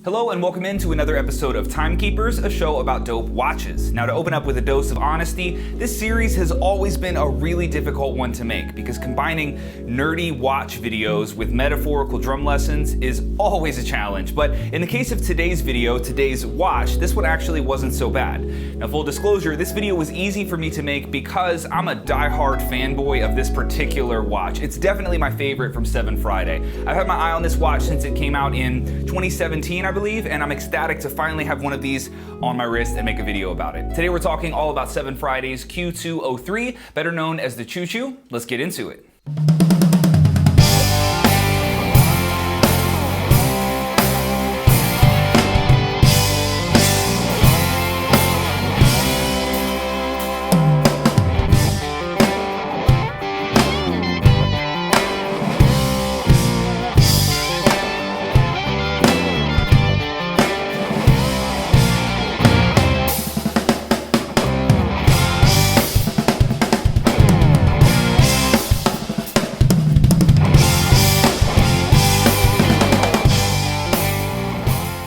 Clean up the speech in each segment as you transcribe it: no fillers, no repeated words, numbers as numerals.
Hello and welcome into another episode of Timekeepers, a show about dope watches. Now, to open up with a dose of honesty, this series has always been a really difficult one to make because combining nerdy watch videos with metaphorical drum lessons is always a challenge. But in the case of today's video, today's watch, this one actually wasn't so bad. Now, full disclosure, this video was easy for me to make because I'm a die-hard fanboy of this particular watch. It's definitely my favorite from 7Friday. I've had my eye on this watch since it came out in 2017, I believe, and I'm ecstatic to finally have one of these on my wrist and make a video about it. Today we're talking all about 7Friday's Q2 better known as the Choo-Choo. Let's get into it.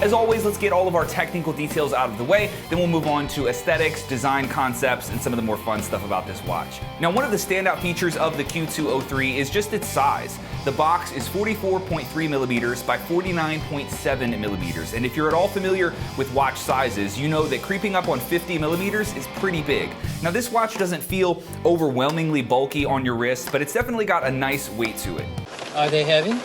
As always, let's get all of our technical details out of the way, then we'll move on to aesthetics, design concepts, and some of the more fun stuff about this watch. Now, one of the standout features of the Q2 is just its size. The box is 44.3 millimeters by 49.7 millimeters, and if you're at all familiar with watch sizes, you know that creeping up on 50 millimeters is pretty big. Now, this watch doesn't feel overwhelmingly bulky on your wrist, but it's definitely got a nice weight to it. Are they heavy?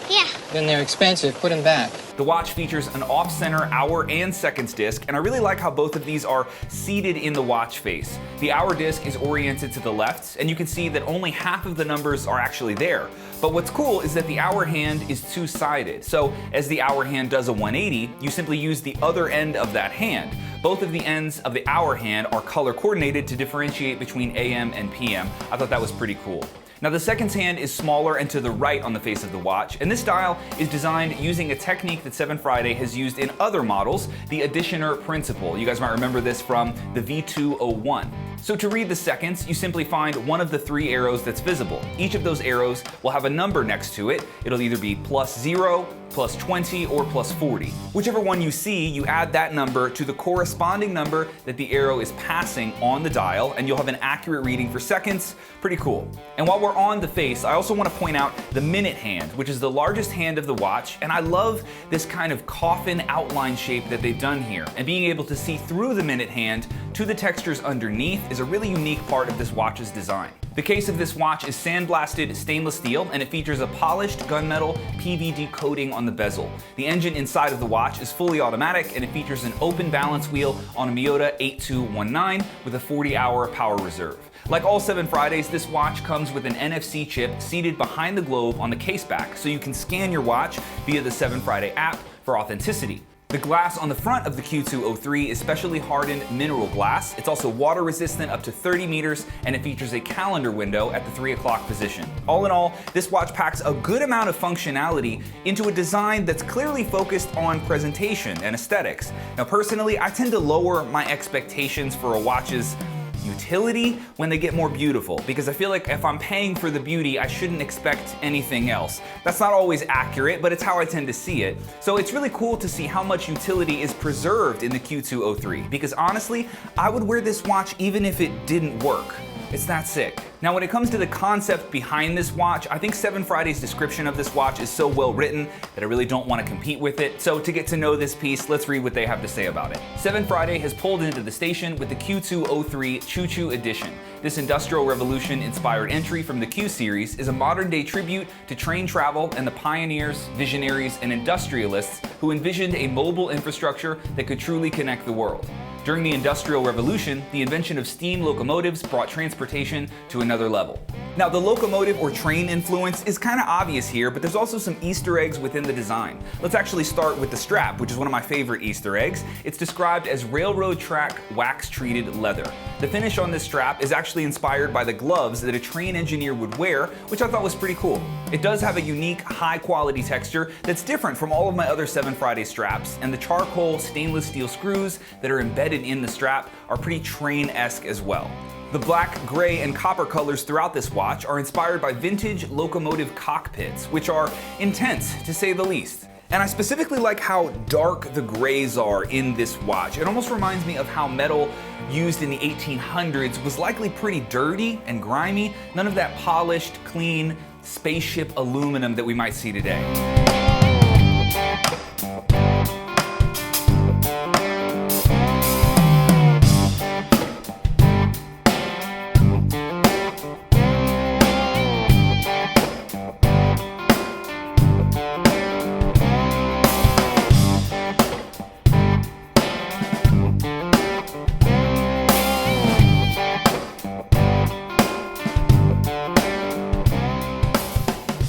Yeah. Then they're expensive. Put them back. The watch features an off-center hour and seconds disc, and I really like how both of these are seated in the watch face. The hour disc is oriented to the left, and you can see that only half of the numbers are actually there. But what's cool is that the hour hand is two-sided, so as the hour hand does a 180, you simply use the other end of that hand. Both of the ends of the hour hand are color coordinated to differentiate between AM and PM. I thought that was pretty cool. Now, the seconds hand is smaller and to the right on the face of the watch, and this dial is designed using a technique that 7Friday has used in other models, the additioner principle. You guys might remember this from the V201. So to read the seconds, you simply find one of the three arrows that's visible. Each of those arrows will have a number next to it. It'll either be +0, +20, or +40. Whichever one you see, you add that number to the corresponding number that the arrow is passing on the dial, and you'll have an accurate reading for seconds. Pretty cool. And while we're on the face, I also want to point out the minute hand, which is the largest hand of the watch, and I love this kind of coffin outline shape that they've done here. And being able to see through the minute hand to the textures underneath is a really unique part of this watch's design. The case of this watch is sandblasted stainless steel, and it features a polished gunmetal PVD coating on the bezel. The engine inside of the watch is fully automatic, and it features an open balance wheel on a Miyota 8219 with a 40-hour power reserve. Like all 7Fridays, this watch comes with an NFC chip seated behind the globe on the case back, so you can scan your watch via the 7Friday app for authenticity. The glass on the front of the Q2 is specially hardened mineral glass. It's also water resistant up to 30 meters, and it features a calendar window at the 3 o'clock position. All in all, this watch packs a good amount of functionality into a design that's clearly focused on presentation and aesthetics. Now, personally, I tend to lower my expectations for a watch's utility when they get more beautiful, because I feel like if I'm paying for the beauty, I shouldn't expect anything else. That's not always accurate, but it's how I tend to see it. So it's really cool to see how much utility is preserved in the Q2 because honestly, I would wear this watch even if it didn't work. It's that sick. Now, when it comes to the concept behind this watch, I think 7Friday's description of this watch is so well written that I really don't want to compete with it. So to get to know this piece, let's read what they have to say about it. 7Friday has pulled into the station with the Q2 Choo-Choo Edition. This industrial revolution-inspired entry from the Q series is a modern-day tribute to train travel and the pioneers, visionaries, and industrialists who envisioned a mobile infrastructure that could truly connect the world. During the Industrial Revolution, the invention of steam locomotives brought transportation to another level. Now, the locomotive or train influence is kind of obvious here, but there's also some Easter eggs within the design. Let's actually start with the strap, which is one of my favorite Easter eggs. It's described as railroad track wax-treated leather. The finish on this strap is actually inspired by the gloves that a train engineer would wear, which I thought was pretty cool. It does have a unique, high-quality texture that's different from all of my other 7Friday straps, and the charcoal stainless steel screws that are embedded in the strap are pretty train-esque as well. The black, gray, and copper colors throughout this watch are inspired by vintage locomotive cockpits, which are intense to say the least. And I specifically like how dark the grays are in this watch. It almost reminds me of how metal used in the 1800s was likely pretty dirty and grimy. None of that polished, clean, spaceship aluminum that we might see today.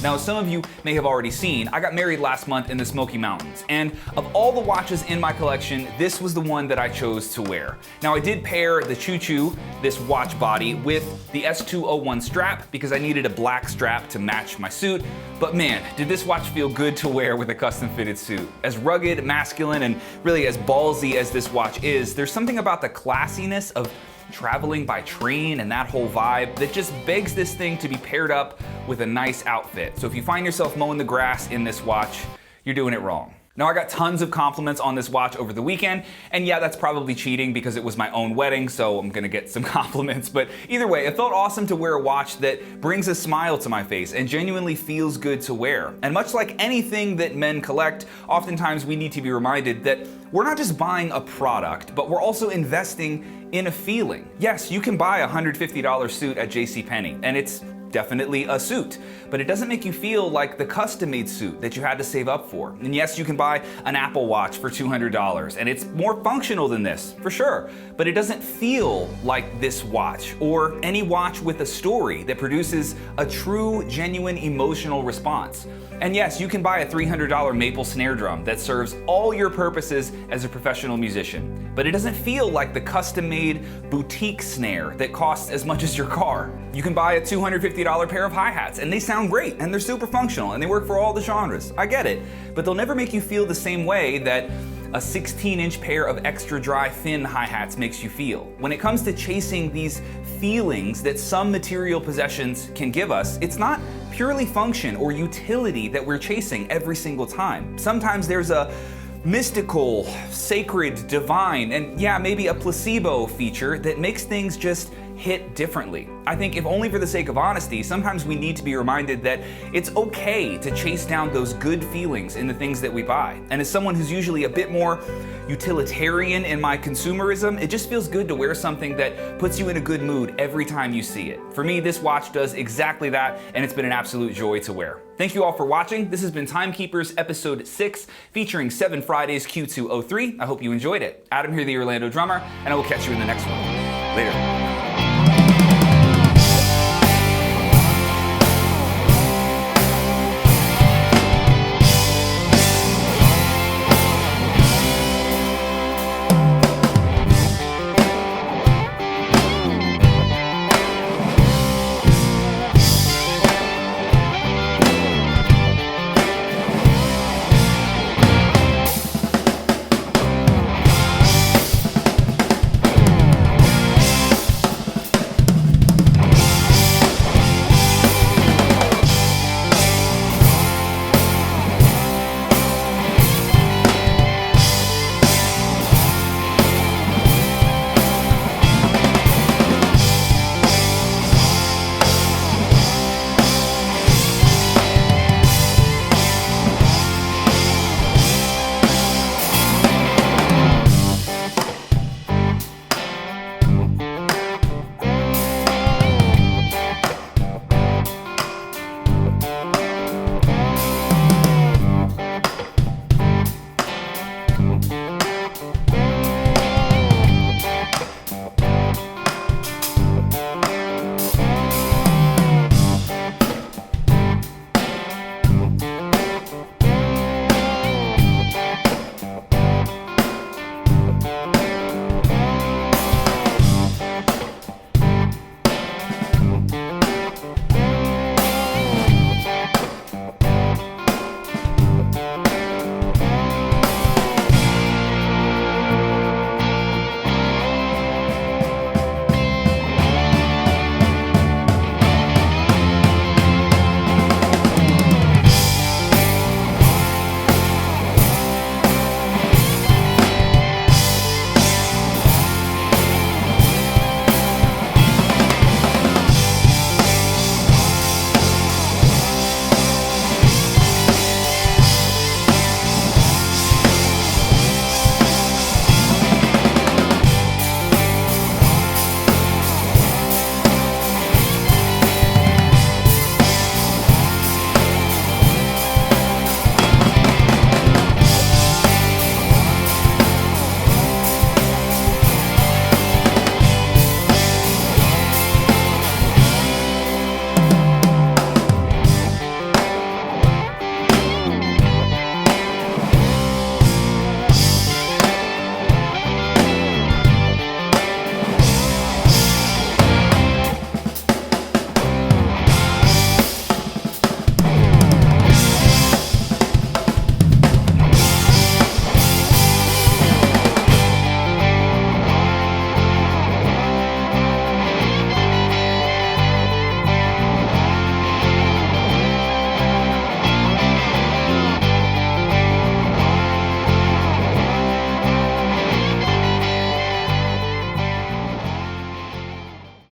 Now, as some of you may have already seen, I got married last month in the Smoky Mountains, and of all the watches in my collection, this was the one that I chose to wear. Now, I did pair the Choo-Choo, this watch body, with the S201 strap because I needed a black strap to match my suit, but man, did this watch feel good to wear with a custom-fitted suit. As rugged, masculine, and really as ballsy as this watch is, there's something about the classiness of traveling by train and that whole vibe that just begs this thing to be paired up with a nice outfit. So if you find yourself mowing the grass in this watch, you're doing it wrong. Now, I got tons of compliments on this watch over the weekend, and yeah, that's probably cheating because it was my own wedding, so I'm gonna get some compliments, but either way, it felt awesome to wear a watch that brings a smile to my face and genuinely feels good to wear. And much like anything that men collect, oftentimes we need to be reminded that we're not just buying a product, but we're also investing in a feeling. Yes, you can buy a $150 suit at JCPenney, and it's definitely a suit, but it doesn't make you feel like the custom-made suit that you had to save up for. And yes, you can buy an Apple Watch for $200, and it's more functional than this, for sure, but it doesn't feel like this watch, or any watch with a story that produces a true, genuine emotional response. And yes, you can buy a $300 maple snare drum that serves all your purposes as a professional musician, but it doesn't feel like the custom-made boutique snare that costs as much as your car. You can buy a $250 pair of hi-hats, and they sound great, and they're super functional, and they work for all the genres. I get it, but they'll never make you feel the same way that a 16-inch pair of extra dry thin hi-hats makes you feel. When it comes to chasing these feelings that some material possessions can give us, it's not purely function or utility that we're chasing every single time. Sometimes there's a mystical, sacred, divine, and yeah, maybe a placebo feature that makes things just hit differently. I think if only for the sake of honesty, sometimes we need to be reminded that it's okay to chase down those good feelings in the things that we buy. And as someone who's usually a bit more utilitarian in my consumerism, it just feels good to wear something that puts you in a good mood every time you see it. For me, this watch does exactly that, and it's been an absolute joy to wear. Thank you all for watching. This has been Timekeepers Episode 6, featuring 7 Fridays Q2 03. I hope you enjoyed it. Adam here, the Orlando drummer, and I will catch you in the next one. Later.